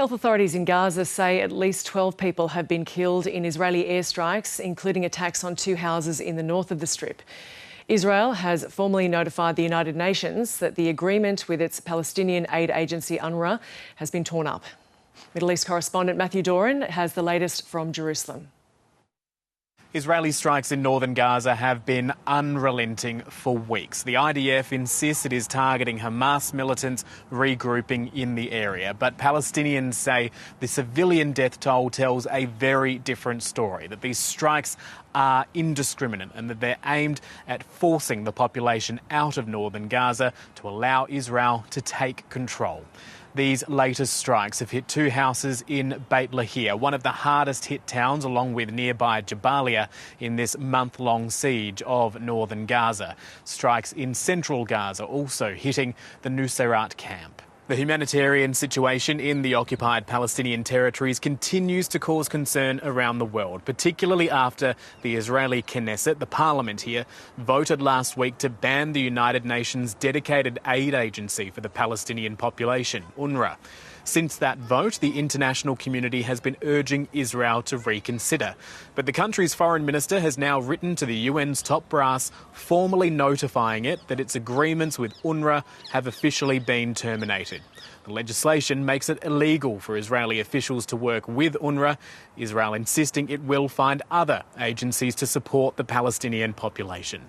Health authorities in Gaza say at least 12 people have been killed in Israeli airstrikes, including attacks on 2 houses in the north of the Strip. Israel has formally notified the United Nations that the agreement with its Palestinian aid agency UNRWA has been torn up. Middle East correspondent Matthew Doran has the latest from Jerusalem. Israeli strikes in northern Gaza have been unrelenting for weeks. The IDF insists it is targeting Hamas militants regrouping in the area. But Palestinians say the civilian death toll tells a very different story, that these strikes are indiscriminate and that they're aimed at forcing the population out of northern Gaza to allow Israel to take control. These latest strikes have hit 2 houses in Beit Lahir, one of the hardest hit towns, along with nearby Jabalia, in this month-long siege of northern Gaza. Strikes in central Gaza also hitting the Nusayrat camp. The humanitarian situation in the occupied Palestinian territories continues to cause concern around the world, particularly after the Israeli Knesset, the parliament here, voted last week to ban the United Nations dedicated aid agency for the Palestinian population, UNRWA. Since that vote, the international community has been urging Israel to reconsider. But the country's foreign minister has now written to the UN's top brass, formally notifying it that its agreements with UNRWA have officially been terminated. The legislation makes it illegal for Israeli officials to work with UNRWA, Israel insisting it will find other agencies to support the Palestinian population.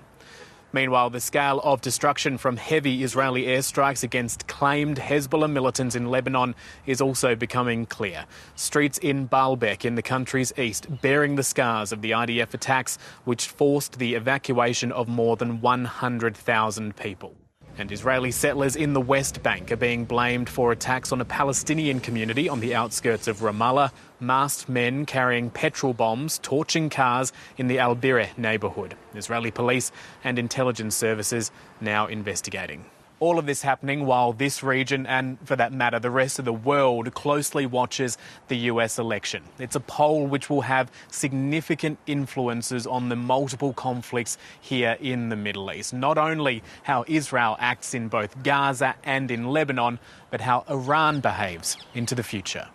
Meanwhile, the scale of destruction from heavy Israeli airstrikes against claimed Hezbollah militants in Lebanon is also becoming clear. Streets in Baalbek in the country's east bearing the scars of the IDF attacks, which forced the evacuation of more than 100,000 people. And Israeli settlers in the West Bank are being blamed for attacks on a Palestinian community on the outskirts of Ramallah, masked men carrying petrol bombs, torching cars in the Al-Bireh neighbourhood. Israeli police and intelligence services now investigating. All of this happening while this region, and for that matter the rest of the world, closely watches the US election. It's a poll which will have significant influences on the multiple conflicts here in the Middle East. Not only how Israel acts in both Gaza and in Lebanon, but how Iran behaves into the future.